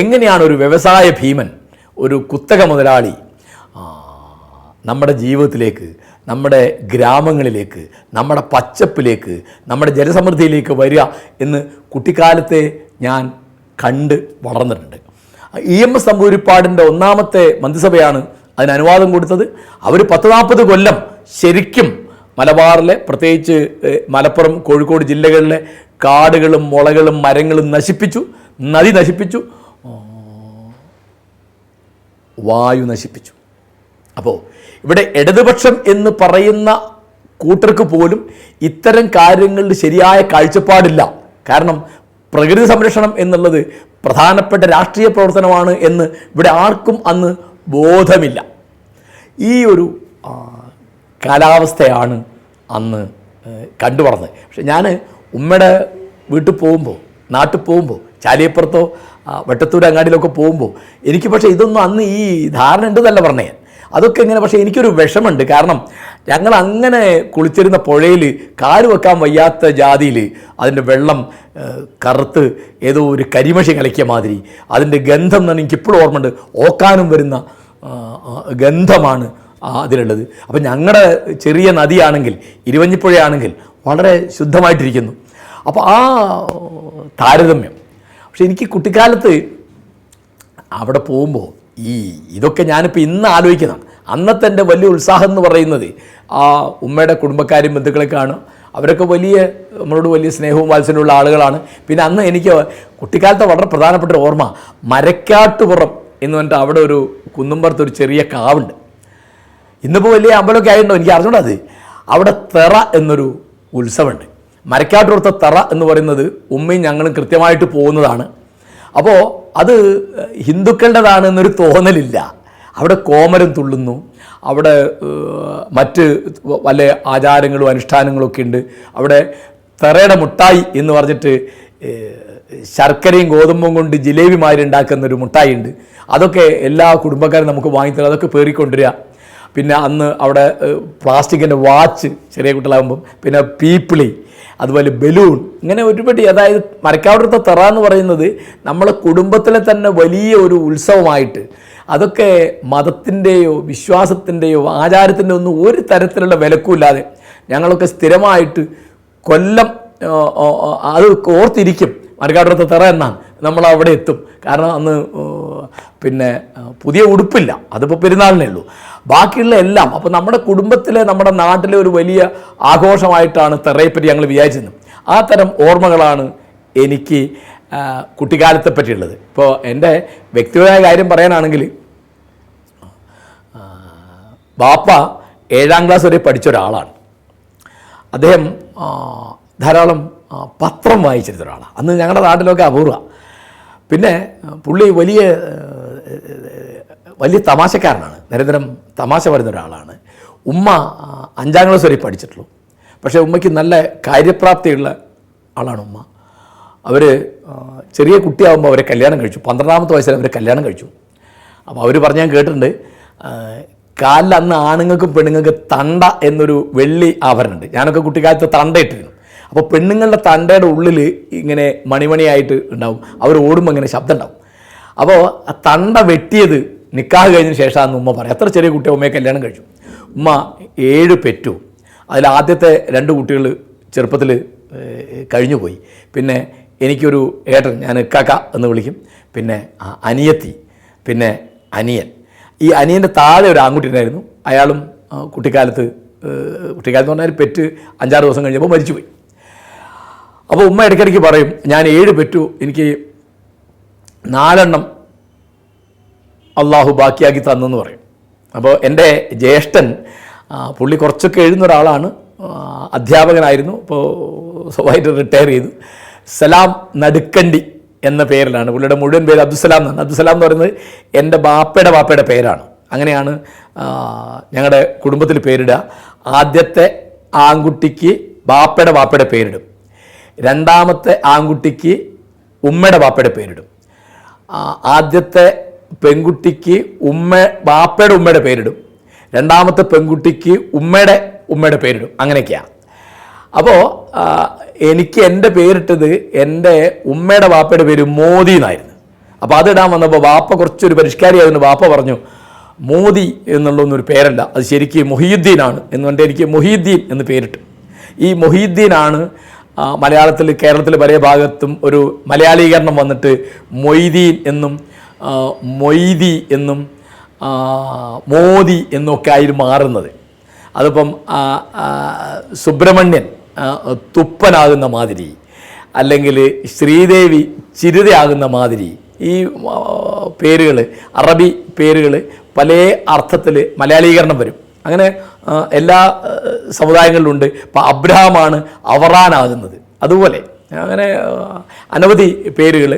എങ്ങനെയാണ് ഒരു വ്യവസായ ഭീമൻ, ഒരു കുത്തക മുതലാളി നമ്മുടെ ജീവിതത്തിലേക്ക്, നമ്മുടെ ഗ്രാമങ്ങളിലേക്ക്, നമ്മുടെ പച്ചപ്പിലേക്ക്, നമ്മുടെ ജലസമൃദ്ധിയിലേക്ക് വരിക എന്ന് കുട്ടിക്കാലത്തെ ഞാൻ കണ്ട് വളർന്നിട്ടുണ്ട്. EMS നമ്പൂതിരിപ്പാടിൻ്റെ ഒന്നാമത്തെ മന്ത്രിസഭയാണ് അതിന് അനുവാദം കൊടുത്തത്. അവർ 40-40 കൊല്ലം ശരിക്കും മലബാറിലെ, പ്രത്യേകിച്ച് മലപ്പുറം, കോഴിക്കോട് ജില്ലകളിലെ കാടുകളും മുളകളും മരങ്ങളും നശിപ്പിച്ചു, നദി നശിപ്പിച്ചു, വായു നശിപ്പിച്ചു. അപ്പോൾ ഇവിടെ ഇടതുപക്ഷം എന്ന് പറയുന്ന കൂട്ടർക്ക് പോലും ഇത്തരം കാര്യങ്ങളിൽ ശരിയായ കാഴ്ചപ്പാടില്ല. കാരണം പ്രകൃതി സംരക്ഷണം എന്നുള്ളത് പ്രധാനപ്പെട്ട രാഷ്ട്രീയ പ്രവർത്തനമാണ് എന്ന് ഇവിടെ ആർക്കും അന്ന് ബോധമില്ല. ഈ ഒരു കാലാവസ്ഥയാണ് അന്ന് കണ്ടു വളർന്നത്. പക്ഷെ ഞാൻ ഉമ്മയുടെ വീട്ടിൽ പോകുമ്പോൾ, നാട്ടിൽ പോകുമ്പോൾ, ചാലിയപ്പുറത്തോ വെട്ടത്തൂർ അങ്ങാടിയിലൊക്കെ പോകുമ്പോൾ എനിക്ക് പക്ഷേ ഇതൊന്നും അന്ന് ഈ ധാരണ ഉണ്ടെന്നല്ല പറഞ്ഞേ. അതൊക്കെ ഇങ്ങനെ, പക്ഷേ എനിക്കൊരു വിഷമമുണ്ട്. കാരണം ഞങ്ങൾ അങ്ങനെ കുളിച്ചിരുന്ന പുഴയിൽ കാല് വെക്കാൻ വയ്യാത്ത ജാതിയിൽ അതിൻ്റെ വെള്ളം കറുത്ത് ഏതോ ഒരു കരിമഷി കലക്കിയ മാതിരി അതിൻ്റെ ഗന്ധം എന്ന് എനിക്കിപ്പോഴും ഓർമ്മയുണ്ട്. ഓക്കാനും വരുന്ന ഗന്ധമാണ് അതിലുള്ളത്. അപ്പം ഞങ്ങളുടെ ചെറിയ നദിയാണെങ്കിൽ, ഇരുവഞ്ഞിപ്പുഴയാണെങ്കിൽ വളരെ ശുദ്ധമായിട്ടിരിക്കുന്നു. അപ്പോൾ ആ താരതമ്യം. പക്ഷെ എനിക്ക് കുട്ടിക്കാലത്ത് അവിടെ പോകുമ്പോൾ ഇതൊക്കെ ഞാനിപ്പോൾ ഇന്ന് ആലോചിക്കുന്നതാണ്. അന്നത്തെ എൻ്റെ വലിയ ഉത്സാഹം എന്ന് പറയുന്നത് ആ ഉമ്മയുടെ കുടുംബക്കാരും ബന്ധുക്കളെ കാണും. അവരൊക്കെ നമ്മളോട് വലിയ സ്നേഹവും വാത്സല്യമുള്ള ആളുകളാണ്. പിന്നെ അന്ന് എനിക്ക് കുട്ടിക്കാലത്തെ വളരെ പ്രധാനപ്പെട്ട ഒരു ഓർമ്മ, മരക്കാട്ടുപുറം എന്ന് പറഞ്ഞിട്ട് അവിടെ ഒരു കുന്നുംപുറത്ത് ഒരു ചെറിയ കാവുണ്ട്. ഇന്നിപ്പോൾ വലിയ അമ്പലമൊക്കെ ആയിട്ടുണ്ടോ എനിക്ക് അറിഞ്ഞൂടാ. അത് അവിടെ തെറ എന്നൊരു ഉത്സവമുണ്ട്. മരക്കാട്ടുപുറത്തെ തെറ എന്ന് പറയുന്നത് ഉമ്മയും ഞങ്ങളും കൃത്യമായിട്ട് പോകുന്നതാണ്. അപ്പോൾ അത് ഹിന്ദുക്കളുടേതാണ് എന്നൊരു തോന്നലില്ല. അവിടെ കോമരം തുള്ളുന്നു, അവിടെ മറ്റ് വല്ല ആചാരങ്ങളും അനുഷ്ഠാനങ്ങളും ഒക്കെ ഉണ്ട്. അവിടെ തെറയുടെ മുട്ടായി എന്ന് പറഞ്ഞിട്ട് ശർക്കരയും ഗോതമ്പും കൊണ്ട് ജിലേബിമാരുണ്ടാക്കുന്നൊരു മുട്ടായി ഉണ്ട്. അതൊക്കെ എല്ലാ കുടുംബക്കാരും നമുക്ക് വാങ്ങിത്തരും. അതൊക്കെ പേറിക്കൊണ്ടുവരിക. പിന്നെ അന്ന് അവിടെ പ്ലാസ്റ്റിക്കിൻ്റെ വാച്ച് ചെറിയ കുട്ടികളാകുമ്പം, പിന്നെ പീപ്പിളി, അതുപോലെ ബലൂൺ, ഇങ്ങനെ ഒരുപടി. അതായത് മരക്കാടുത്തെ തെറ എന്ന് പറയുന്നത് നമ്മളെ കുടുംബത്തിലെ തന്നെ വലിയ ഒരു ഉത്സവമായിട്ട്, അതൊക്കെ മതത്തിൻ്റെയോ വിശ്വാസത്തിൻ്റെയോ ആചാരത്തിൻ്റെ ഒന്നും ഒരു തരത്തിലുള്ള വിലക്കുമില്ലാതെ ഞങ്ങളൊക്കെ സ്ഥിരമായിട്ട് കൊല്ലം അത് ഓർത്തിരിക്കും. മരക്കാടുത്തെ തെറ എന്നാണ്, നമ്മൾ അവിടെ എത്തും. കാരണം അന്ന് പിന്നെ പുതിയ ഉടുപ്പില്ല, അതിപ്പോൾ പെരുന്നാളിനേ ഉള്ളൂ. ബാക്കിയുള്ള എല്ലാം അപ്പോൾ നമ്മുടെ കുടുംബത്തിലെ, നമ്മുടെ നാട്ടിലെ ഒരു വലിയ ആഘോഷമായിട്ടാണ് തെറയെപ്പറ്റി ഞങ്ങൾ വിചാരിച്ചിരുന്നത്. ആ തരം ഓർമ്മകളാണ് എനിക്ക് കുട്ടിക്കാലത്തെ പറ്റിയുള്ളത്. ഇപ്പോൾ എൻ്റെ വ്യക്തിപരമായ കാര്യം പറയാനാണെങ്കിൽ, ബാപ്പ 7ാം ക്ലാസ് വരെ പഠിച്ച ഒരാളാണ്. അദ്ദേഹം ധാരാളം പത്രം വായിച്ചിരുന്ന ഒരാളാണ്. അന്ന് ഞങ്ങളുടെ നാട്ടിലൊക്കെ അപൂർവ. പിന്നെ പുള്ളി വലിയ തമാശക്കാരനാണ്, നിരന്തരം തമാശ പറയുന്ന ഒരാളാണ്. ഉമ്മ 5ാം ക്ലാസ് വരെ പഠിച്ചിട്ടുള്ളൂ. പക്ഷേ ഉമ്മയ്ക്ക് നല്ല കാര്യപ്രാപ്തിയുള്ള ആളാണ് ഉമ്മ. അവർ ചെറിയ കുട്ടിയാകുമ്പോൾ അവരെ കല്യാണം കഴിച്ചു. 12ാമത്തെ വയസ്സിൽ അവരെ കല്യാണം കഴിച്ചു. അപ്പോൾ അവർ പറഞ്ഞ് ഞാൻ കേട്ടിട്ടുണ്ട്, കാലിൽ അന്ന് ആണുങ്ങൾക്കും പെണ്ണുങ്ങൾക്കും തണ്ട എന്നൊരു വെള്ളി ആഭരണമുണ്ട്. ഞാനൊക്കെ കുട്ടിക്കാലത്ത് തണ്ട ഇട്ടിരുന്നു. അപ്പോൾ പെണ്ണുങ്ങളുടെ തണ്ടയുടെ ഉള്ളിൽ ഇങ്ങനെ മണിമണിയായിട്ട് ഉണ്ടാവും. അവർ ഓടുമ്പോൾ ഇങ്ങനെ ശബ്ദം ഉണ്ടാവും. അപ്പോൾ ആ തണ്ട വെട്ടിയത് നിക്കാഹ് കഴിഞ്ഞതിന് ശേഷമാണെന്ന് ഉമ്മ പറയും. അത്ര ചെറിയ കുട്ടിയെ ഉമ്മയെ കല്യാണം കഴിച്ചു. ഉമ്മ 7 പെറ്റു. അതിൽ ആദ്യത്തെ 2 കുട്ടികൾ ചെറുപ്പത്തിൽ കഴിഞ്ഞുപോയി. പിന്നെ എനിക്കൊരു ഏട്ടൻ, ഞാൻ ഇക്കാക്ക എന്ന് വിളിക്കും, പിന്നെ അനിയത്തി, പിന്നെ അനിയൻ. ഈ അനിയൻ്റെ താഴെ ഒരു ആൺകുട്ടി ഉണ്ടായിരുന്നു. അയാളും കുട്ടിക്കാലത്ത് പറഞ്ഞാൽ പെറ്റ് 5-6 ദിവസം കഴിഞ്ഞപ്പോൾ മരിച്ചുപോയി. അപ്പോൾ ഉമ്മ ഇടയ്ക്കിടയ്ക്ക് പറയും, ഞാൻ 7 പെറ്റു, എനിക്ക് 4 അള്ളാഹു ബാക്കിയാക്കി തന്നെന്ന് പറയും. അപ്പോൾ എൻ്റെ ജ്യേഷ്ഠൻ, പുള്ളി കുറച്ചൊക്കെ എഴുതുന്ന ഒരാളാണ്, അധ്യാപകനായിരുന്നു. ഇപ്പോൾ സ്വഭാവമായിട്ട് റിട്ടയർ ചെയ്തു. സലാം നടുക്കണ്ടി എന്ന പേരിലാണ്. പുള്ളിയുടെ മുഴുവൻ പേര് അബ്ദുസലാം എന്നാണ്. അബ്ദുസലാം എന്ന് പറയുന്നത് എൻ്റെ ബാപ്പയുടെ പേരാണ്. അങ്ങനെയാണ് ഞങ്ങളുടെ കുടുംബത്തിൽ പേരിടുക. ആദ്യത്തെ ആൺകുട്ടിക്ക് ബാപ്പയുടെ പേരിടും. 2ാമത്തെ ആൺകുട്ടിക്ക് ഉമ്മയുടെ ബാപ്പയുടെ പേരിടും. ആദ്യത്തെ പെൺകുട്ടിക്ക് ബാപ്പയുടെ ഉമ്മയുടെ പേരിടും. 2ാമത്തെ പെൺകുട്ടിക്ക് ഉമ്മയുടെ പേരിടും. അങ്ങനെയൊക്കെയാണ്. അപ്പോൾ എനിക്ക് എൻ്റെ പേരിട്ടത് എൻ്റെ ഉമ്മയുടെ ബാപ്പയുടെ പേര് മോദി എന്നായിരുന്നു. അപ്പോൾ അതിടാൻ വന്നപ്പോൾ വാപ്പ കുറച്ചൊരു പരിഷ്കാരിയായിരുന്നു. വാപ്പ പറഞ്ഞു, മോദി എന്നുള്ളൊന്നൊരു പേരല്ല, അത് ശരിക്കും മൊഹീദ്ദീനാണ് എന്ന് പറഞ്ഞിട്ട് എനിക്ക് മൊഹീദ്ദീൻ എന്ന് പേരിട്ടു. ഈ മൊഹീദ്ദീനാണ് മലയാളത്തിൽ, കേരളത്തിൽ പല ഭാഗത്തും ഒരു മലയാളീകരണം വന്നിട്ട് മൊയ്തീൻ എന്നും മൊയ്തി എന്നും മോദി എന്നൊക്കെ ആയി മാറുന്നത്. അതിപ്പം സുബ്രഹ്മണ്യൻ തുപ്പനാകുന്ന മാതിരി, അല്ലെങ്കിൽ ശ്രീദേവി ചിരിതയാകുന്ന മാതിരി, ഈ പേരുകൾ, അറബി പേരുകൾ പല അർത്ഥത്തിൽ മലയാളീകരണം വരും. അങ്ങനെ എല്ലാ സമുദായങ്ങളിലുണ്ട്. ഇപ്പം അബ്രഹാമാണ് അവറാനാകുന്നത്, അതുപോലെ അങ്ങനെ അനവധി പേരുകൾ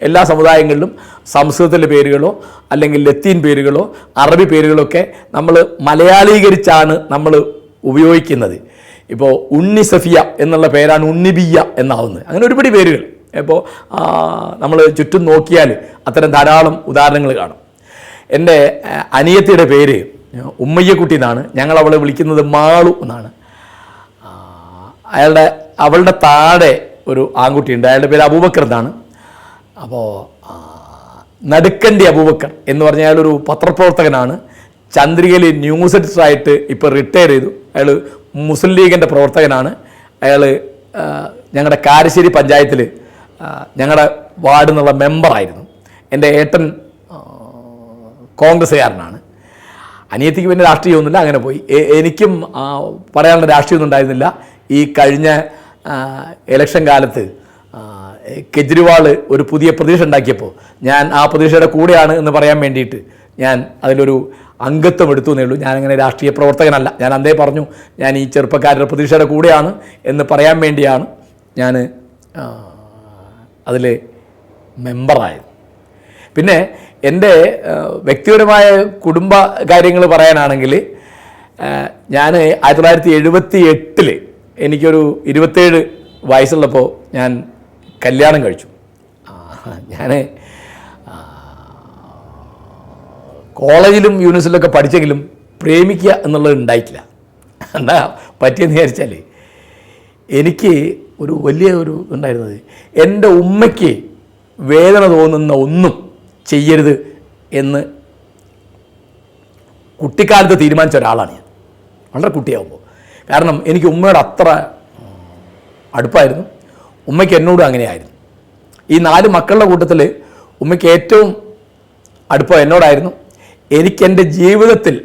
എല്ലാ സമുദായങ്ങളിലും സംസ്കൃതത്തിലെ പേരുകളോ അല്ലെങ്കിൽ ലത്തീൻ പേരുകളോ അറബി പേരുകളൊക്കെ നമ്മൾ മലയാളീകരിച്ചാണ് നമ്മൾ ഉപയോഗിക്കുന്നത്. ഇപ്പോൾ ഉണ്ണി സഫിയ എന്നുള്ള പേരാണ് ഉണ്ണിബിയ എന്നാവുന്നത്. അങ്ങനെ ഒരുപാട് പേരുകൾ ഇപ്പോൾ നമ്മൾ ചുറ്റും നോക്കിയാൽ അത്തരം ധാരാളം ഉദാഹരണങ്ങൾ കാണും. എൻ്റെ അനിയത്തിയുടെ പേര് ഉമ്മയ്യക്കുട്ടി എന്നാണ്. ഞങ്ങൾ അവളെ വിളിക്കുന്നത് മാളു എന്നാണ്. അവളുടെ താഴെ ഒരു ആൺകുട്ടിയുണ്ട്, അയാളുടെ പേര് അബൂബക്കർ എന്നാണ്. അപ്പോൾ നടുക്കണ്ടി അബൂബക്കർ എന്ന് പറഞ്ഞാൽ അയാളൊരു പത്രപ്രവർത്തകനാണ്. ചന്ദ്രികയിൽ ന്യൂസ് എഡിറ്ററായിട്ട് ഇപ്പോൾ റിട്ടയർ ചെയ്തു. അയാൾ മുസ്ലിം ലീഗിൻ്റെ പ്രവർത്തകനാണ്. അയാൾ ഞങ്ങളുടെ കാരശ്ശേരി പഞ്ചായത്തിൽ ഞങ്ങളുടെ വാർഡിൽ നിന്നുള്ള മെമ്പറായിരുന്നു. എൻ്റെ ഏട്ടൻ കോൺഗ്രസ്സുകാരനാണ്. അനിയത്തിക്ക് പിന്നെ രാഷ്ട്രീയമൊന്നുമില്ല, അങ്ങനെ പോയി. എനിക്കും പറയാനുള്ള രാഷ്ട്രീയമൊന്നും ഉണ്ടായിരുന്നില്ല. ഈ കഴിഞ്ഞ ഇലക്ഷൻ കാലത്ത് കെജ്രിവാൾ ഒരു പുതിയ പ്രതീക്ഷ ഉണ്ടാക്കിയപ്പോൾ ഞാൻ ആ പ്രതീക്ഷയുടെ കൂടെയാണ് എന്ന് പറയാൻ വേണ്ടിയിട്ട് ഞാൻ അതിലൊരു അംഗത്വം എടുത്തു എന്നേ ഉള്ളൂ. ഞാനങ്ങനെ രാഷ്ട്രീയ പ്രവർത്തകനല്ല. ഞാൻ അന്നേ പറഞ്ഞു ഞാൻ ഈ ചെറുപ്പക്കാരുടെ പ്രതീക്ഷയുടെ കൂടെയാണ് എന്ന് പറയാൻ വേണ്ടിയാണ് ഞാൻ അതിൽ മെമ്പറായത്. പിന്നെ എൻ്റെ വ്യക്തിപരമായ കുടുംബ കാര്യങ്ങൾ പറയാനാണെങ്കിൽ ഞാൻ 1978 എനിക്കൊരു 27 വയസ്സുള്ളപ്പോൾ ഞാൻ കല്യാണം കഴിച്ചു. ഞാൻ കോളേജിലും യൂണിവേഴ്സിറ്റിയിലൊക്കെ പഠിച്ചെങ്കിലും പ്രേമിക്കുക എന്നുള്ളത് ഉണ്ടായിട്ടില്ല. എന്താ പറ്റിയെന്ന് വിചാരിച്ചാൽ എനിക്ക് ഒരു വലിയ ഒരു ഉണ്ടായിരുന്നത്, എൻ്റെ ഉമ്മയ്ക്ക് വേദന തോന്നുന്ന ഒന്നും ചെയ്യരുത് എന്ന് കുട്ടിക്കാലത്ത് തീരുമാനിച്ച ഒരാളാണ് ഞാൻ, വളരെ കുട്ടിയാകുമ്പോൾ. കാരണം എനിക്ക് ഉമ്മയോട് അത്ര അടുപ്പായിരുന്നു. ഉമ്മയ്ക്ക് എന്നോടും അങ്ങനെയായിരുന്നു. ഈ 4 മക്കളുടെ കൂട്ടത്തിൽ ഉമ്മയ്ക്ക് ഏറ്റവും അടുപ്പം എന്നോടായിരുന്നു. എനിക്കെൻ്റെ ജീവിതത്തിൽ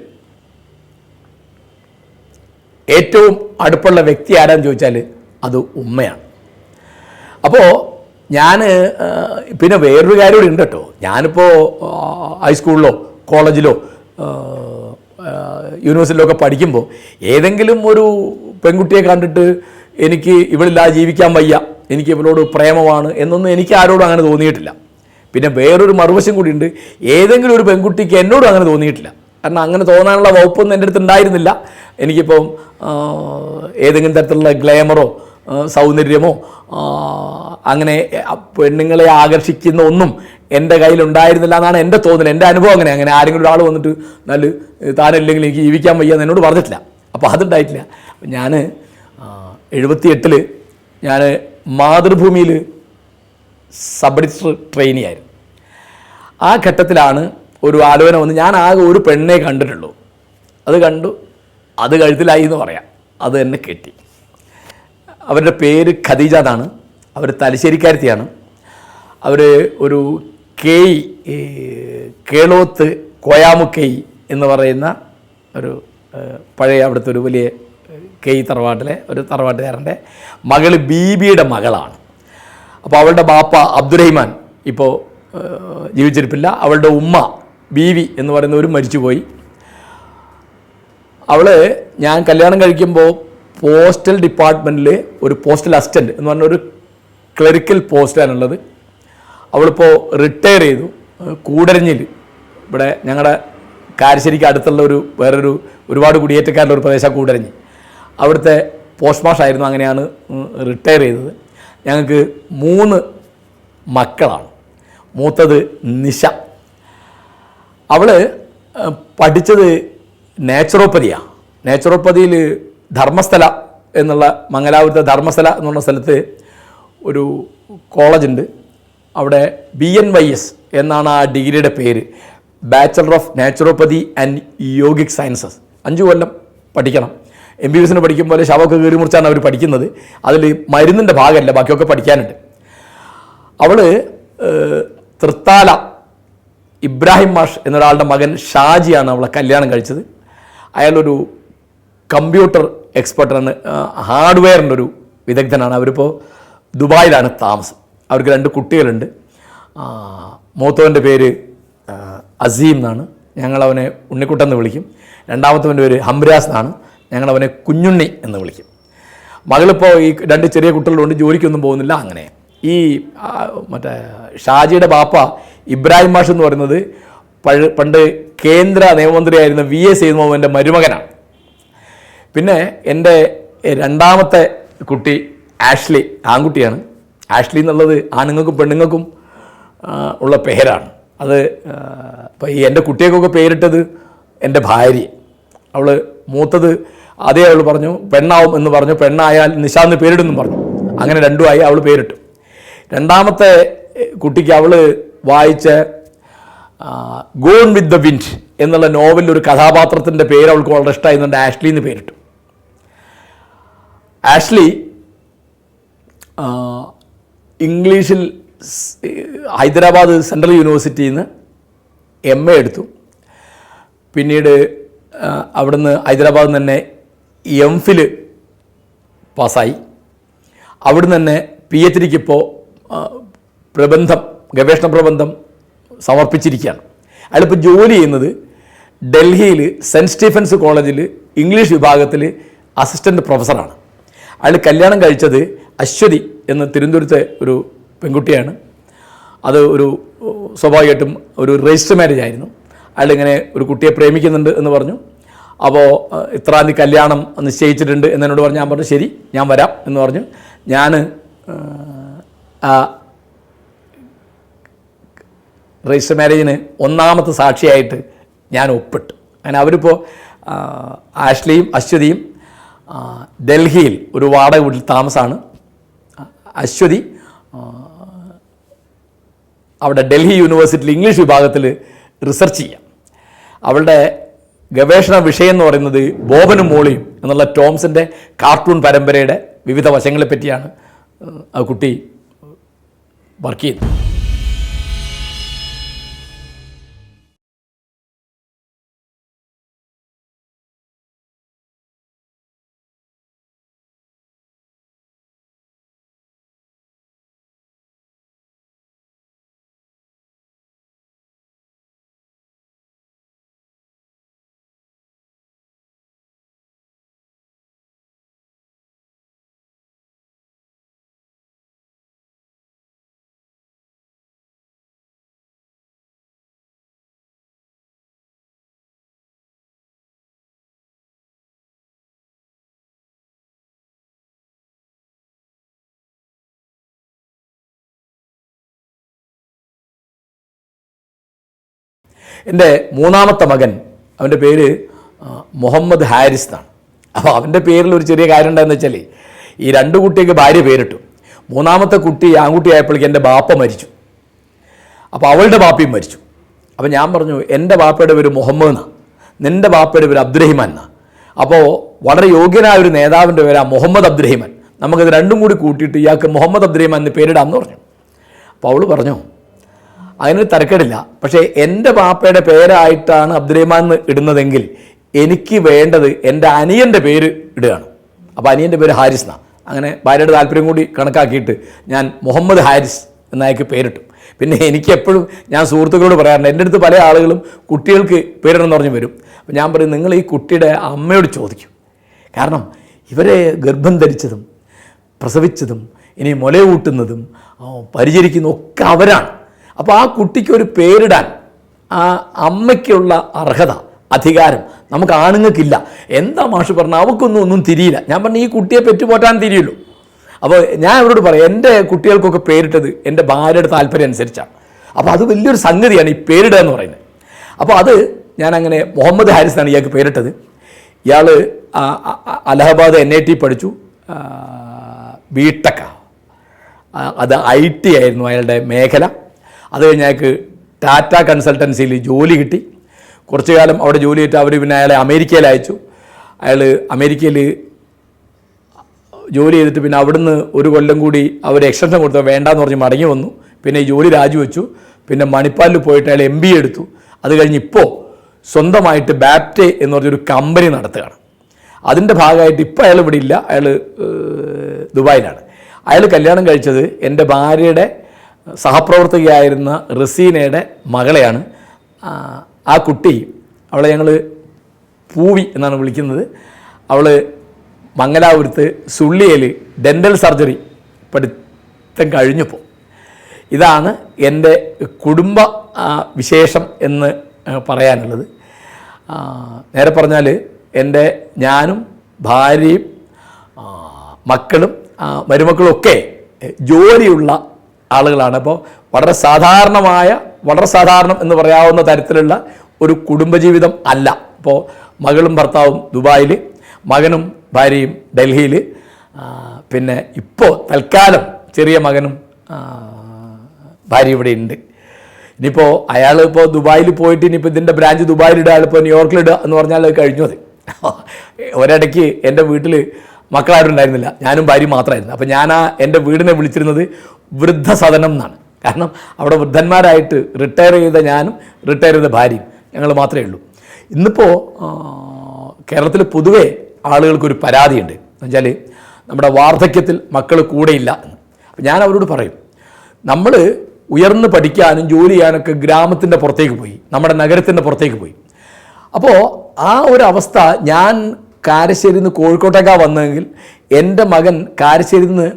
ഏറ്റവും അടുപ്പുള്ള വ്യക്തി ആരാന്ന് ചോദിച്ചാൽ അത് ഉമ്മയാണ്. അപ്പോൾ ഞാൻ പിന്നെ വേറൊരു കാര്യം കൂടി ഉണ്ട് കേട്ടോ. ഞാനിപ്പോൾ ഹൈസ്കൂളിലോ കോളേജിലോ യൂണിവേഴ്സിറ്റിയിലോ ഒക്കെ പഠിക്കുമ്പോൾ ഏതെങ്കിലും ഒരു പെൺകുട്ടിയെ കണ്ടിട്ട് എനിക്ക് ഇവളില്ലാതെ ജീവിക്കാൻ വയ്യ, എനിക്ക് ഇവളോട് പ്രേമമാണ് എന്നൊന്നും എനിക്ക് ആരോടും അങ്ങനെ തോന്നിയിട്ടില്ല. പിന്നെ വേറൊരു മറുവശം കൂടിയുണ്ട്, ഏതെങ്കിലും ഒരു പെൺകുട്ടിക്ക് എന്നോടും അങ്ങനെ തോന്നിയിട്ടില്ല. കാരണം അങ്ങനെ തോന്നാനുള്ള വകുപ്പൊന്നും എൻ്റെ അടുത്ത് ഉണ്ടായിരുന്നില്ല. എനിക്കിപ്പം ഏതെങ്കിലും തരത്തിലുള്ള ഗ്ലാമറോ സൗന്ദര്യമോ അങ്ങനെ പെണ്ണുങ്ങളെ ആകർഷിക്കുന്ന ഒന്നും എൻ്റെ കയ്യിലുണ്ടായിരുന്നില്ല എന്നാണ് എൻ്റെ തോന്നൽ, എൻ്റെ അനുഭവം. അങ്ങനെ ആരെങ്കിലും ഒരാൾ വന്നിട്ട് നല്ല താനില്ലെങ്കിൽ എനിക്ക് ജീവിക്കാൻ വയ്യ എന്ന് എന്നോട് പറഞ്ഞിട്ടില്ല. അപ്പോൾ അതുണ്ടായിട്ടില്ല. ഞാൻ 78 ഞാൻ മാതൃഭൂമിയിൽ സബ് എഡിറ്റർ ട്രെയിനി ആയിരുന്നു. ആ ഘട്ടത്തിലാണ് ഒരു ആലോചന വന്ന്. ഞാൻ ആകെ ഒരു പെണ്ണെ കണ്ടിട്ടുള്ളൂ. അത് കണ്ടു, അത് കഴുത്തിലായി എന്ന് പറയാം. അത് എന്നെ കെട്ടി. അവരുടെ പേര് ഖദീജ എന്നാണ്. അവർ തലശ്ശേരിക്കാരത്തിയാണ്. അവർ ഒരു കേളോത്ത് കോയാമുക്കൈ എന്ന് പറയുന്ന ഒരു പഴയ അവിടുത്തെ ഒരു വലിയ തറവാട്ടിലെ ഒരു തറവാട്ടുകാരൻ്റെ മകൾ ബീബിയുടെ മകളാണ്. അപ്പോൾ അവളുടെ ബാപ്പ അബ്ദുറഹിമാൻ ഇപ്പോൾ ജീവിച്ചിരിപ്പില്ല. അവളുടെ ഉമ്മ ബീവി എന്ന് പറയുന്നവരും മരിച്ചുപോയി. ഞാൻ കല്യാണം കഴിക്കുമ്പോൾ പോസ്റ്റൽ ഡിപ്പാർട്ട്മെൻറ്റിൽ ഒരു പോസ്റ്റൽ അസിസ്റ്റൻറ്റ് എന്ന് പറഞ്ഞ ഒരു ക്ലറിക്കൽ പോസ്റ്റാണുള്ളത്. അവളിപ്പോൾ റിട്ടയർ ചെയ്തു. കൂടരഞ്ഞിൽ, ഇവിടെ ഞങ്ങളുടെ കാരശ്ശേരിക്ക് അടുത്തുള്ള വേറൊരു ഒരുപാട് കുടിയേറ്റക്കാരുടെ ഒരു പ്രദേശമാണ് കൂടരഞ്ഞി. അവിടുത്തെ പോസ്റ്റ് മാഷായിരുന്നു. അങ്ങനെയാണ് റിട്ടയർ ചെയ്തത്. ഞങ്ങൾക്ക് 3 മക്കളാണ്. മൂത്തത് നിഷ. അവൾ പഠിച്ചത് നാച്ചുറോപ്പതിയാണ്. നാച്ചുറോപ്പതിയിൽ ധർമ്മസ്ഥല എന്നുള്ള, മംഗലാപുരത്തെ ധർമ്മസ്ഥല എന്നുള്ള സ്ഥലത്ത് ഒരു കോളേജുണ്ട്. അവിടെ BNYS എന്നാണ് ആ ഡിഗ്രിയുടെ പേര്, bachelor of naturopathy and yogic sciences. 5 കൊല്ലം പഠിക്കണം. MBBS പഠിക്കുമ്പോൾ ശവമൊക്കെ കീറി മുറിച്ചാണ് അവർ പഠിക്കുന്നത്. അതിൽ മരുന്നിൻ്റെ ഭാഗമല്ല, ബാക്കിയൊക്കെ പഠിക്കാനുണ്ട്. അവൾ തൃത്താല ഇബ്രാഹിം മാഷ് എന്നൊരാളുടെ മകൻ ഷാജിയാണ് അവളെ കല്യാണം കഴിച്ചത്. അയാളൊരു കമ്പ്യൂട്ടർ എക്സ്പെർട്ടാണ്, ഹാർഡ്വെയറിൻ്റെ ഒരു വിദഗ്ധനാണ്. അവരിപ്പോൾ ദുബായിലാണ് താമസം. അവർക്ക് 2 കുട്ടികളുണ്ട്. മൂത്തവൻ്റെ പേര് അസീം എന്നാണ്, ഞങ്ങളവനെ ഉണ്ണിക്കുട്ടെന്ന് വിളിക്കും. രണ്ടാമത്തവൻ്റെ പേര് ഹംരാസ് എന്നാണ്, ഞങ്ങളവനെ കുഞ്ഞുണ്ണി എന്ന് വിളിക്കും. മകളിപ്പോൾ ഈ 2 ചെറിയ കുട്ടികളുണ്ട്, ജോലിക്കൊന്നും പോകുന്നില്ല. അങ്ങനെ ഈ മറ്റേ ഷാജിയുടെ ബാപ്പ ഇബ്രാഹിം മാഷ് എന്ന് പറയുന്നത് പണ്ട് കേന്ദ്ര നിയമമന്ത്രിയായിരുന്ന VA സേതുമോഹൻ്റെ മരുമകനാണ്. പിന്നെ എൻ്റെ രണ്ടാമത്തെ കുട്ടി ആഷ്ലി, ആൺകുട്ടിയാണ്. ആഷ്ലി എന്നുള്ളത് ആണുങ്ങൾക്കും പെണ്ണുങ്ങൾക്കും ഉള്ള പേരാണ്. അത് ഇപ്പോൾ ഈ എൻ്റെ കുട്ടികൾക്കൊക്കെ പേരിട്ടത് എൻ്റെ ഭാര്യ. അവൾ മൂത്തത് അതേ അവൾ പറഞ്ഞു പെണ്ണാവും എന്ന് പറഞ്ഞു, പെണ്ണായാൽ നിശാന്ത് പേരിടുന്നു പറഞ്ഞു. അങ്ങനെ 2 ആയി, അവൾ പേരിട്ടു. രണ്ടാമത്തെ കുട്ടിക്ക് അവൾ വായിച്ച ഗോൺ വിത്ത് ദ വിൻഡ് എന്നുള്ള നോവലിൽ ഒരു കഥാപാത്രത്തിൻ്റെ പേര് അവൾക്ക് വളരെ ഇഷ്ടമായിരുന്നുണ്ട്, ആഷ്ലി എന്ന് പേരിട്ടു. ആഷ്ലി ഇംഗ്ലീഷിൽ ഹൈദരാബാദ് സെൻട്രൽ യൂണിവേഴ്സിറ്റിയിൽ നിന്ന് MA എടുത്തു. പിന്നീട് അവിടുന്ന് ഹൈദരാബാദിൽ തന്നെ MPhil പാസ്സായി. അവിടുന്ന് തന്നെ PhDക്ക് ഇപ്പോൾ ഗവേഷണ പ്രബന്ധം സമർപ്പിച്ചിരിക്കുകയാണ്. അയാളിപ്പോൾ ജോലി ചെയ്യുന്നത് ഡൽഹിയിൽ സെൻറ്റ് സ്റ്റീഫൻസ് കോളേജിൽ ഇംഗ്ലീഷ് വിഭാഗത്തിൽ അസിസ്റ്റൻ്റ് പ്രൊഫസറാണ്. അയാൾ കല്യാണം കഴിച്ചത് അശ്വതി എന്ന തിരുവനന്തപുരത്തെ ഒരു പെൺകുട്ടിയാണ്. അത് ഒരു സ്വാഭാവികമായിട്ടും ഒരു രജിസ്റ്റർ മാരേജ് ആയിരുന്നു. അയാളിങ്ങനെ ഒരു കുട്ടിയെ പ്രേമിക്കുന്നുണ്ട് എന്ന് പറഞ്ഞു. അപ്പോൾ ഇത്രാം തീയതി കല്യാണം നിശ്ചയിച്ചിട്ടുണ്ട് എന്നോട് പറഞ്ഞു. ഞാൻ പറഞ്ഞു ശരി, ഞാൻ വരാം എന്ന് പറഞ്ഞു. ഞാൻ രജിസ്റ്റർ മാരേജിന് 1ാമത്തെ സാക്ഷിയായിട്ട് ഞാൻ ഒപ്പിട്ടു. അങ്ങനെ അവരിപ്പോൾ ആഷ്ലിയും അശ്വതിയും ഡൽഹിയിൽ ഒരു വാടക വീട്ടിൽ താമസമാണ്. അശ്വതി അവിടെ ഡൽഹി യൂണിവേഴ്സിറ്റിയിൽ ഇംഗ്ലീഷ് വിഭാഗത്തിൽ റിസർച്ച് ചെയ്യാം. അവളുടെ ഗവേഷണ വിഷയം എന്ന് പറയുന്നത് ബോബനും മോളിയും എന്നുള്ള ടോംസിൻ്റെ കാർട്ടൂൺ പരമ്പരയുടെ വിവിധ വശങ്ങളെ പറ്റിയാണ് ആ കുട്ടി വർക്ക് ചെയ്യുന്നത്. എൻ്റെ 3ാമത്തെ മകൻ, അവൻ്റെ പേര് മുഹമ്മദ് ഹാരിസ് എന്നാണ്. അപ്പോൾ അവൻ്റെ പേരിൽ ഒരു ചെറിയ കാര്യം ഉണ്ടായെന്ന് വെച്ചാൽ ഈ 2 കുട്ടിക്ക് ഭാര്യ പേരിട്ടു. 3ാമത്തെ കുട്ടി ആൺകുട്ടിയായപ്പോഴേക്ക് എൻ്റെ ബാപ്പ മരിച്ചു. അപ്പോൾ അവളുടെ ബാപ്പയും മരിച്ചു. അപ്പോൾ ഞാൻ പറഞ്ഞു എൻ്റെ ബാപ്പയുടെ പേര് മുഹമ്മദ് എന്നാണ്, നിൻ്റെ ബാപ്പയുടെ പേര് അബ്ദുറഹിമാൻ എന്നാണ്. അപ്പോൾ വളരെ യോഗ്യനായ ഒരു നേതാവിൻ്റെ പേരാണ് മുഹമ്മദ് അബ്ദുറഹിമാൻ. നമുക്കത് 2ഉം കൂടി കൂട്ടിയിട്ട് ഇയാൾക്ക് മുഹമ്മദ് അബ്ദുറഹിമാൻ എന്ന് പേരിടാമെന്ന് പറഞ്ഞു. അപ്പോൾ അവൾ പറഞ്ഞു അതിനൊരു തരക്കേടില്ല, പക്ഷേ എൻ്റെ ബാപ്പയുടെ പേരായിട്ടാണ് അബ്ദുറഹിമാൻ എന്ന് ഇടുന്നതെങ്കിൽ എനിക്ക് വേണ്ടത് എൻ്റെ അനിയൻ്റെ പേര് ഇടുകയാണ്. അപ്പോൾ അനിയൻ്റെ പേര് ഹാരിസ് എന്നാണ്. അങ്ങനെ ഭാര്യയുടെ താല്പര്യം കൂടി കണക്കാക്കിയിട്ട് ഞാൻ മുഹമ്മദ് ഹാരിസ് എന്നയാൾക്ക് പേരിട്ടു. പിന്നെ എനിക്ക് എപ്പോഴും ഞാൻ സുഹൃത്തുക്കളോട് പറയാറുണ്ട്, എൻ്റെ അടുത്ത് പല ആളുകളും കുട്ടികൾക്ക് പേരിടണമെന്ന് പറഞ്ഞ് വരും. അപ്പോൾ ഞാൻ പറയും നിങ്ങൾ ഈ കുട്ടിയുടെ അമ്മയോട് ചോദിക്കും. കാരണം ഇവരെ ഗർഭം ധരിച്ചതും പ്രസവിച്ചതും ഇനി മുലയൂട്ടുന്നതും പരിചരിക്കുന്നതും ഒക്കെ അവരാണ്. അപ്പോൾ ആ കുട്ടിക്ക് ഒരു പേരിടാൻ ആ അമ്മയ്ക്കുള്ള അർഹത, അധികാരം നമുക്ക് ആണുങ്ങൾക്കില്ല. എന്താ മാഷ് പറഞ്ഞാൽ അവൾക്കൊന്നും തിരിയില്ല. ഞാൻ പറഞ്ഞു ഈ കുട്ടിയെ പെറ്റുപോറ്റാൻ തിരിയുള്ളൂ. അപ്പോൾ ഞാൻ അവരോട് പറയാം എൻ്റെ കുട്ടികൾക്കൊക്കെ പേരിട്ടത് എൻ്റെ ഭാര്യയുടെ താല്പര്യം അനുസരിച്ചാണ്. അപ്പോൾ അത് വലിയൊരു സംഗതിയാണ് ഈ പേരിടുക എന്ന് പറയുന്നത്. അപ്പോൾ അത് ഞാനങ്ങനെ മുഹമ്മദ് ഹാരിസ് എന്നാണ് ഇയാൾക്ക് പേരിട്ടത്. ഇയാൾ അലഹബാദ് NIT പഠിച്ചു, BTech. അത് IT ആയിരുന്നു അയാളുടെ മേഖല. അത് കഴിഞ്ഞ് അയാൾക്ക് ടാറ്റ കൺസൾട്ടൻസിയിൽ ജോലി കിട്ടി. കുറച്ചു കാലം അവിടെ ജോലി ചെയ്തിട്ട് അവർ പിന്നെ അയാളെ അമേരിക്കയിൽ അയച്ചു. അയാൾ അമേരിക്കയിൽ ജോലി ചെയ്തിട്ട് പിന്നെ അവിടുന്ന് ഒരു കൊല്ലം കൂടി അവർ എക്സ്റ്റൻഷൻ കൊടുത്തു, വേണ്ടാന്ന് പറഞ്ഞ് മടങ്ങി വന്നു. പിന്നെ ഈ ജോലി രാജിവെച്ചു. പിന്നെ മണിപ്പാലിൽ പോയിട്ട് അയാൾ MBA എടുത്തു. അത് കഴിഞ്ഞ് ഇപ്പോൾ സ്വന്തമായിട്ട് ബാപ്റ്റെ എന്ന് പറഞ്ഞൊരു കമ്പനി നടത്തുകയാണ്. അതിൻ്റെ ഭാഗമായിട്ട് ഇപ്പോൾ അയാൾ ഇവിടെ ഇല്ല, അയാൾ ദുബായിലാണ്. അയാൾ കല്യാണം കഴിച്ചത് എൻ്റെ ഭാര്യയുടെ സഹപ്രവർത്തകയായിരുന്ന റസീനയുടെ മകളെയാണ്. ആ കുട്ടി, അവളെ ഞങ്ങൾ പൂവി എന്നാണ് വിളിക്കുന്നത്. അവൾ മംഗലാപുരത്ത് സുള്ളിയിൽ ഡെൻ്റൽ സർജറി പഠിത്തം കഴിഞ്ഞപ്പോൾ. ഇതാണ് എൻ്റെ കുടുംബ വിശേഷം എന്ന് പറയാനുള്ളത്. നേരെ പറഞ്ഞാൽ ഞാനും ഭാര്യയും മക്കളും മരുമക്കളും ഒക്കെ ജോലിയുള്ള ആളുകളാണ്. അപ്പോൾ വളരെ സാധാരണം എന്ന് പറയാവുന്ന തരത്തിലുള്ള ഒരു കുടുംബജീവിതം അല്ല. ഇപ്പോൾ മകളും ഭർത്താവും ദുബായിൽ, മകനും ഭാര്യയും ഡൽഹിയിൽ, പിന്നെ ഇപ്പോൾ തൽക്കാലം ചെറിയ മകനും ഭാര്യ ഇവിടെ ഉണ്ട്. ഇനിയിപ്പോൾ അയാൾ ഇപ്പോൾ ദുബായിൽ പോയിട്ട് ഇനിയിപ്പോൾ ഇതിൻ്റെ ബ്രാഞ്ച് ദുബായിലിടുക, ഇപ്പോൾ ന്യൂയോർക്കിലിടുക എന്ന് പറഞ്ഞാൽ അത് കഴിഞ്ഞു. അത് ഒരിടയ്ക്ക് എൻ്റെ വീട്ടിൽ മക്കളാരും ഉണ്ടായിരുന്നില്ല, ഞാനും ഭാര്യയും മാത്രമായിരുന്നു. അപ്പോൾ ഞാൻ എൻ്റെ വീടിനെ വിളിച്ചിരുന്നത് വൃദ്ധസദനം എന്നാണ്. കാരണം അവിടെ വൃദ്ധന്മാരായിട്ട് റിട്ടയർ ചെയ്ത ഞാനും റിട്ടയർ ചെയ്ത ഭാര്യയും ഞങ്ങൾ മാത്രമേ ഉള്ളൂ. ഇന്നിപ്പോൾ കേരളത്തിൽ പൊതുവേ ആളുകൾക്കൊരു പരാതിയുണ്ട്, എന്നുവെച്ചാൽ നമ്മുടെ വാർദ്ധക്യത്തിൽ മക്കൾ കൂടെയില്ല എന്ന്. അപ്പം ഞാൻ അവരോട് പറയും, നമ്മൾ ഉയർന്ന് പഠിക്കാനും ജോലി ചെയ്യാനൊക്കെ ഗ്രാമത്തിൻ്റെ പുറത്തേക്ക് പോയി, നമ്മുടെ നഗരത്തിൻ്റെ പുറത്തേക്ക് പോയി. അപ്പോൾ ആ ഒരു അവസ്ഥ, ഞാൻ കാരശ്ശേരിയിൽ നിന്ന് കോഴിക്കോട്ടേക്കാണ് വന്നതെങ്കിൽ എൻ്റെ മകൻ കാരശ്ശേരിയിൽ നിന്ന്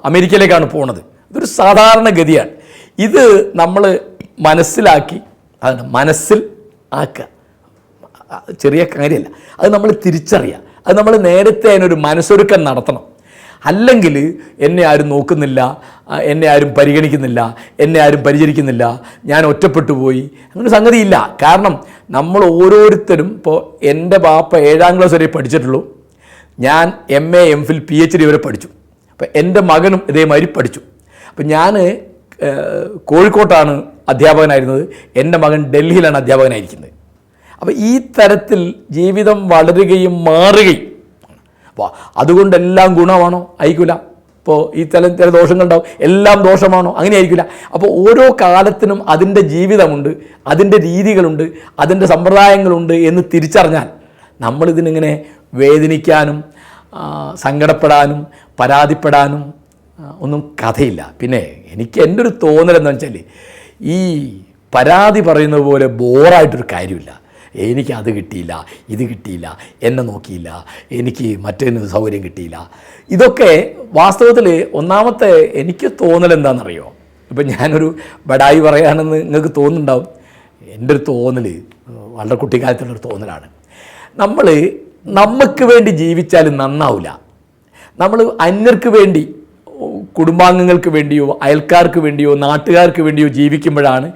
അമേരിക്കയിലേക്കാണ് പോണത്. ഇതൊരു സാധാരണ ഗതിയാണ്. ഇത് നമ്മൾ മനസ്സിലാക്കി, അതാണ് മനസ്സിൽ ആക്കുക, ചെറിയ കാര്യമല്ല. അത് നമ്മൾ തിരിച്ചറിയുക, അത് നമ്മൾ നേരത്തെ അതിനൊരു മനസ്സൊരുക്കം നടത്തണം. അല്ലെങ്കിൽ എന്നെ ആരും നോക്കുന്നില്ല, എന്നെ ആരും പരിഗണിക്കുന്നില്ല, എന്നെ ആരും പരിചരിക്കുന്നില്ല, ഞാൻ ഒറ്റപ്പെട്ടു പോയി, അങ്ങനെ സംഗതിയില്ല. കാരണം നമ്മൾ ഓരോരുത്തരും, ഇപ്പോൾ എൻ്റെ ബാപ്പ 7ാം ക്ലാസ് വരെ പഠിച്ചിട്ടുള്ളൂ, ഞാൻ MA MPhil PhD വരെ പഠിച്ചു. അപ്പോൾ എൻ്റെ മകനും ഇതേമാതിരി പഠിച്ചു. അപ്പം ഞാൻ കോഴിക്കോട്ടാണ് അധ്യാപകനായിരുന്നത്, എൻ്റെ മകൻ ഡൽഹിയിലാണ് അധ്യാപകനായിരിക്കുന്നത്. അപ്പോൾ ഈ തരത്തിൽ ജീവിതം വളരുകയും മാറുകയും, അപ്പോൾ അതുകൊണ്ടെല്ലാം ഗുണമാണോ? ആയിരിക്കില്ല. ഇപ്പോൾ ഈ ചില ദോഷങ്ങളുണ്ടാവും, എല്ലാം ദോഷമാണോ? അങ്ങനെ ആയിരിക്കില്ല. അപ്പോൾ ഓരോ കാലത്തിനും അതിൻ്റെ ജീവിതമുണ്ട്, അതിൻ്റെ രീതികളുണ്ട്, അതിൻ്റെ സമ്പ്രദായങ്ങളുണ്ട് എന്ന് തിരിച്ചറിഞ്ഞാൽ നമ്മളിതിനിങ്ങനെ വേദനിക്കാനും സങ്കടപ്പെടാനും പരാതിപ്പെടാനും ഒന്നും കഥയില്ല. പിന്നെ എനിക്ക് എൻ്റെ ഒരു തോന്നൽ എന്താണെന്ന് വെച്ചാൽ, ഈ പരാതി പറയുന്നത് പോലെ ബോറായിട്ടൊരു കാര്യമില്ല. എനിക്ക് അത് കിട്ടിയില്ല, ഇത് കിട്ടിയില്ല, എന്നെ നോക്കിയില്ല, എനിക്ക് മറ്റൊരു സൗകര്യം കിട്ടിയില്ല. ഇതൊക്കെ വാസ്തവത്തിൽ ഒന്നാമത്തെ എനിക്ക് തോന്നൽ എന്താണെന്നറിയോ? ഇപ്പം ഞാനൊരു ബടായി പറയാണെന്ന് നിങ്ങൾക്ക് തോന്നുന്നുണ്ടാവും. എൻ്റെ ഒരു തോന്നൽ വളരെ കുട്ടിക്കാലത്തുള്ളൊരു തോന്നലാണ്. നമുക്ക് വേണ്ടി ജീവിച്ചാൽ നന്നാവില്ല. നമ്മൾ അന്യർക്ക് വേണ്ടി, കുടുംബാംഗങ്ങൾക്ക് വേണ്ടിയോ അയൽക്കാർക്ക് വേണ്ടിയോ നാട്ടുകാർക്ക് വേണ്ടിയോ ജീവിക്കുമ്പോഴാണ്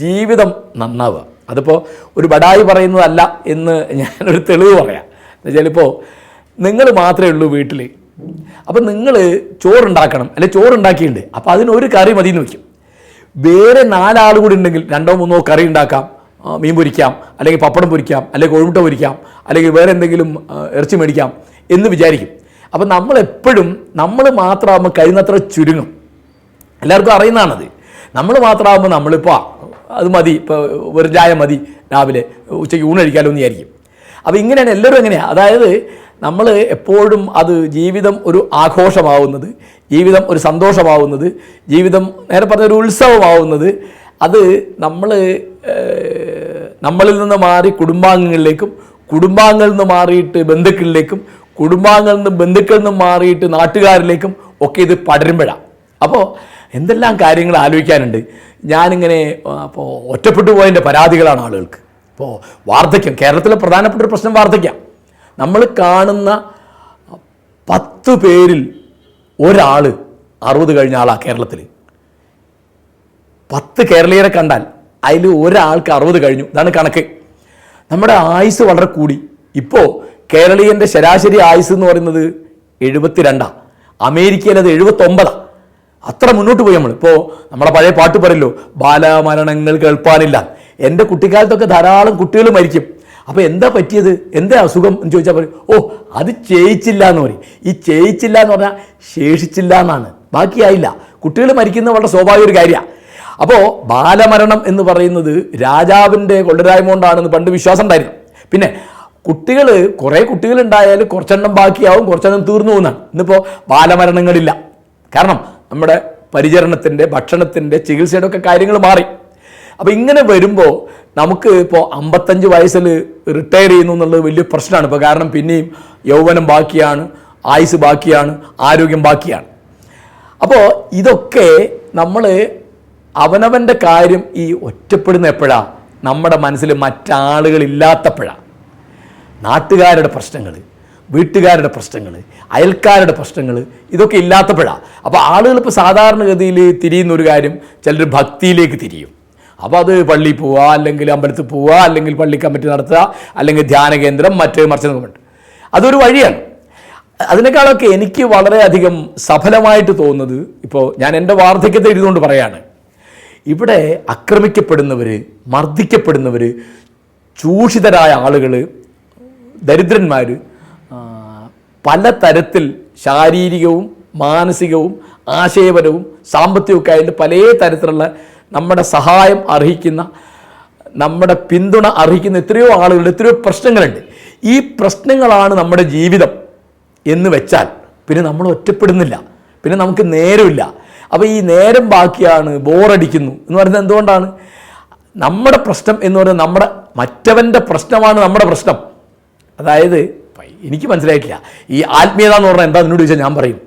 ജീവിതം നന്നാവുക. അതിപ്പോൾ ഒരു ബടായി പറയുന്നതല്ല എന്ന് ഞാനൊരു തെളിവ് പറയാം. എന്നുവെച്ചാൽ ഇപ്പോൾ നിങ്ങൾ മാത്രമേ ഉള്ളൂ വീട്ടിൽ, അപ്പം നിങ്ങൾ ചോറുണ്ടാക്കണം, അല്ലെങ്കിൽ ചോറുണ്ടാക്കിയിട്ടുണ്ട്, അപ്പോൾ അതിനൊരു കറി മതി എന്ന് വയ്ക്കും. വേറെ 4 ആൾ കൂടി ഉണ്ടെങ്കിൽ 2ഓ 3ഓ കറി ഉണ്ടാക്കാം, മീൻ പൊരിക്കാം, അല്ലെങ്കിൽ പപ്പടം പൊരിക്കാം, അല്ലെങ്കിൽ കോഴിമുട്ട പൊരിക്കാം, അല്ലെങ്കിൽ വേറെ എന്തെങ്കിലും ഇറച്ചി മേടിക്കാം എന്ന് വിചാരിക്കും. അപ്പം നമ്മളെപ്പോഴും നമ്മൾ മാത്രമാകുമ്പോൾ കഴിയുന്നത്ര ചുരുങ്ങും. എല്ലാവർക്കും അറിയുന്നതാണത്. നമ്മൾ മാത്രമാകുമ്പോൾ നമ്മളിപ്പോൾ അത് മതി, ഇപ്പോൾ ഒരു ചായ മതി, രാവിലെ ഉച്ചയ്ക്ക് ഊണ് കഴിക്കാമല്ലോ എന്ന് വിചാരിക്കും. അപ്പോൾ ഇങ്ങനെയാണ് എല്ലാവരും എങ്ങനെയാണ്. അതായത് നമ്മൾ എപ്പോഴും അത് ജീവിതം ഒരു ആഘോഷമാവുന്നത്, ജീവിതം ഒരു സന്തോഷമാവുന്നത്, ജീവിതം നേരെ പറഞ്ഞൊരു ഉത്സവമാവുന്നത്, അത് നമ്മളിൽ നിന്ന് മാറി കുടുംബാംഗങ്ങളിലേക്കും, കുടുംബാംഗങ്ങളിൽ നിന്ന് മാറിയിട്ട് ബന്ധുക്കളിലേക്കും, കുടുംബാംഗങ്ങളിൽ നിന്ന് ബന്ധുക്കളിൽ നിന്നും മാറിയിട്ട് നാട്ടുകാരിലേക്കും ഒക്കെ ഇത് പടരുമ്പോഴാണ്. അപ്പോൾ എന്തെല്ലാം കാര്യങ്ങൾ ആലോചിക്കാനുണ്ട്. ഞാനിങ്ങനെ അപ്പോൾ ഒറ്റപ്പെട്ടു പോയതിൻ്റെ പരാതികളാണ് ആളുകൾക്ക്. ഇപ്പോൾ വാർദ്ധക്യം, കേരളത്തിലെ പ്രധാനപ്പെട്ട ഒരു പ്രശ്നം വാർദ്ധക്യം. നമ്മൾ കാണുന്ന 10 പേരിൽ ഒരാൾ 60 കഴിഞ്ഞ ആളാണ് കേരളത്തിൽ. 10 കേരളീയരെ കണ്ടാൽ അതിൽ ഒരാൾക്ക് 60 കഴിഞ്ഞു. ഇതാണ് കണക്ക്. നമ്മുടെ ആയുസ് വളരെ കൂടി. ഇപ്പോൾ കേരളീയൻ്റെ ശരാശരി ആയുസ് എന്ന് പറയുന്നത് 72. അമേരിക്കയിൽ അത് 79. അത്ര മുന്നോട്ട് പോയി നമ്മൾ. ഇപ്പോൾ നമ്മളെ പഴയ പാട്ട് പറയല്ലോ, ബാലമരണങ്ങൾ കേൾപ്പാനില്ല. എൻ്റെ കുട്ടിക്കാലത്തൊക്കെ ധാരാളം കുട്ടികൾ മരിക്കും. അപ്പോൾ എന്താ പറ്റിയത്, എന്താ അസുഖം എന്ന് ചോദിച്ചാൽ പറയും, ഓ അത് ചെയ്യിച്ചില്ല എന്ന് പറയും. ഈ ചെയ്യിച്ചില്ല എന്ന് പറഞ്ഞാൽ ശേഷിച്ചില്ല എന്നാണ്, ബാക്കിയായില്ല. കുട്ടികൾ മരിക്കുന്നത് വളരെ സ്വാഭാവിക ഒരു കാര്യമാണ്. അപ്പോൾ ബാലമരണം എന്ന് പറയുന്നത് രാജാവിൻ്റെ കൊള്ളരായ്മ കൊണ്ടാണെന്ന് പണ്ട് വിശ്വാസം ഉണ്ടായിരുന്നു. പിന്നെ കുറേ കുട്ടികളുണ്ടായാൽ കുറച്ചെണ്ണം ബാക്കിയാവും, കുറച്ചെണ്ണം തീർന്നു പോകുന്നതാണ്. ഇന്നിപ്പോൾ ബാലമരണങ്ങളില്ല. കാരണം നമ്മുടെ പരിചരണത്തിൻ്റെ, ഭക്ഷണത്തിൻ്റെ, ചികിത്സയുടെ ഒക്കെ കാര്യങ്ങൾ മാറി. അപ്പോൾ ഇങ്ങനെ വരുമ്പോൾ നമുക്ക് ഇപ്പോൾ 55 വയസ്സിൽ റിട്ടയർ ചെയ്യുന്നു എന്നുള്ളത് വലിയ പ്രശ്നമാണ് ഇപ്പോൾ. കാരണം പിന്നെയും യൗവനം ബാക്കിയാണ്, ആയുസ് ബാക്കിയാണ്, ആരോഗ്യം ബാക്കിയാണ്. അപ്പോൾ ഇതൊക്കെ നമ്മൾ അവനവൻ്റെ കാര്യം ഈ ഒറ്റപ്പെടുന്ന എപ്പോഴാണ്, നമ്മുടെ മനസ്സിൽ മറ്റാളുകളില്ലാത്തപ്പോഴാണ്. നാട്ടുകാരുടെ പ്രശ്നങ്ങൾ, വീട്ടുകാരുടെ പ്രശ്നങ്ങൾ, അയൽക്കാരുടെ പ്രശ്നങ്ങൾ, ഇതൊക്കെ ഇല്ലാത്തപ്പോഴാണ്. അപ്പോൾ ആളുകൾ ഇപ്പോൾ സാധാരണഗതിയിൽ തിരിയുന്ന ഒരു കാര്യം, ചിലർ ഭക്തിയിലേക്ക് തിരിയും. അപ്പോൾ അത് പള്ളിയിൽ പോവുക, അല്ലെങ്കിൽ അമ്പലത്തിൽ പോവുക, അല്ലെങ്കിൽ പള്ളി കമ്മിറ്റി നടത്തുക, അല്ലെങ്കിൽ ധ്യാന കേന്ദ്രം, മറിച്ചൊക്കെ. അതൊരു വഴിയാണ്. അതിനേക്കാളൊക്കെ എനിക്ക് വളരെയധികം സഫലമായിട്ട് തോന്നുന്നത്, ഇപ്പോൾ ഞാൻ എൻ്റെ വാർദ്ധക്യത്തെ ഇരുന്നുകൊണ്ട് പറയാണ്, ഇവിടെ ആക്രമിക്കപ്പെടുന്നവർ, മർദ്ദിക്കപ്പെടുന്നവർ, ചൂഷിതരായ ആളുകൾ, ദരിദ്രന്മാർ, പലതരത്തിൽ ശാരീരികവും മാനസികവും ആശയപരവും സാമ്പത്തികമൊക്കെ ആയിട്ട് പല തരത്തിലുള്ള നമ്മുടെ സഹായം അർഹിക്കുന്ന, നമ്മുടെ പിന്തുണ അർഹിക്കുന്ന എത്രയോ ആളുകളുടെ എത്രയോ പ്രശ്നങ്ങളുണ്ട്. ഈ പ്രശ്നങ്ങളാണ് നമ്മുടെ ജീവിതം എന്ന് വെച്ചാൽ പിന്നെ നമ്മൾ ഒറ്റപ്പെടുന്നില്ല, പിന്നെ നമുക്ക് നേരമില്ല. അപ്പോൾ ഈ നേരം ബാക്കിയാണ്, ബോറടിക്കുന്നു എന്ന് പറയുന്നത് എന്തുകൊണ്ടാണ്? നമ്മുടെ പ്രശ്നം എന്ന് പറയുന്നത് മറ്റവൻ്റെ പ്രശ്നമാണ് നമ്മുടെ പ്രശ്നം. അതായത് എനിക്ക് മനസ്സിലായിട്ടില്ല ഈ ആത്മീയത എന്ന് പറഞ്ഞാൽ എന്താ എന്നോട് ചോദിച്ചാൽ ഞാൻ പറയും,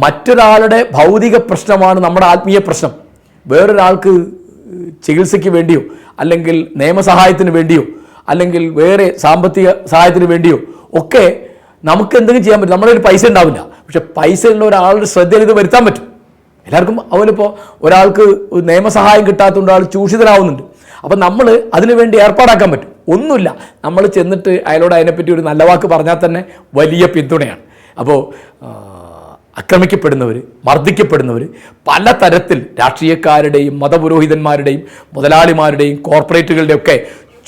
മറ്റൊരാളുടെ ഭൗതിക പ്രശ്നമാണ് നമ്മുടെ ആത്മീയ പ്രശ്നം. വേറൊരാൾക്ക് ചികിത്സയ്ക്ക് വേണ്ടിയോ, അല്ലെങ്കിൽ നിയമസഹായത്തിന് വേണ്ടിയോ, അല്ലെങ്കിൽ വേറെ സാമ്പത്തിക സഹായത്തിന് വേണ്ടിയോ ഒക്കെ നമുക്ക് എന്തെങ്കിലും ചെയ്യാൻ പറ്റും. നമ്മുടെ ഒരു പൈസ ഉണ്ടാവില്ല, പക്ഷെ പൈസ ഉള്ള ഒരാളുടെ ശ്രദ്ധയിൽ ഇത് വരുത്താൻ പറ്റും. എല്ലാവർക്കും അവനിപ്പോൾ ഒരാൾക്ക് നിയമസഹായം കിട്ടാത്തതുകൊണ്ട് ആൾ ചൂഷിതനാവുന്നുണ്ട്. അപ്പം നമ്മൾ അതിനു വേണ്ടി ഏർപ്പാടാക്കാൻ പറ്റും. ഒന്നുമില്ല, നമ്മൾ ചെന്നിട്ട് അയാളോട് അതിനെപ്പറ്റി ഒരു നല്ല വാക്ക് പറഞ്ഞാൽ തന്നെ വലിയ പിന്തുണയാണ്. അപ്പോൾ ആക്രമിക്കപ്പെടുന്നവർ, മർദ്ദിക്കപ്പെടുന്നവർ, പലതരത്തിൽ രാഷ്ട്രീയക്കാരുടെയും മതപുരോഹിതന്മാരുടെയും മുതലാളിമാരുടെയും കോർപ്പറേറ്റുകളുടെയും ഒക്കെ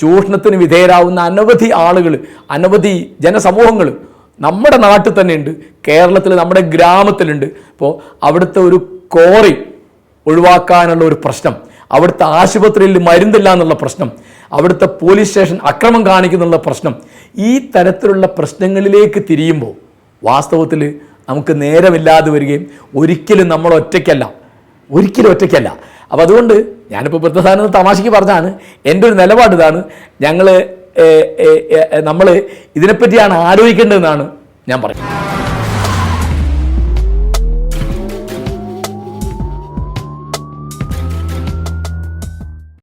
ചൂഷണത്തിന് വിധേയരാകുന്ന അനവധി ആളുകൾ, അനവധി ജനസമൂഹങ്ങൾ നമ്മുടെ നാട്ടിൽ തന്നെയുണ്ട്, കേരളത്തിൽ നമ്മുടെ ഗ്രാമത്തിലുണ്ട്. ഇപ്പോൾ അവിടുത്തെ ഒരു കോറി ഒഴിവാക്കാനുള്ള ഒരു പ്രശ്നം, അവിടുത്തെ ആശുപത്രിയിൽ മരുന്നില്ല എന്നുള്ള പ്രശ്നം, അവിടുത്തെ പോലീസ് സ്റ്റേഷൻ അക്രമം കാണിക്കുന്നുള്ള പ്രശ്നം, ഈ തരത്തിലുള്ള പ്രശ്നങ്ങളിലേക്ക് തിരിയുമ്പോൾ വാസ്തവത്തിൽ നമുക്ക് നേരമില്ലാതെ വരികയും ഒരിക്കലും നമ്മൾ ഒറ്റയ്ക്കല്ല. അപ്പോൾ അതുകൊണ്ട് ഞാനിപ്പോൾ വൃദ്ധസാധനം തമാശയ്ക്ക് പറഞ്ഞാണ്, എൻ്റെ ഒരു നിലപാട് ഇതാണ്. നമ്മൾ ഇതിനെപ്പറ്റിയാണ് ആലോചിക്കേണ്ടതെന്നാണ് ഞാൻ പറയുന്നത്.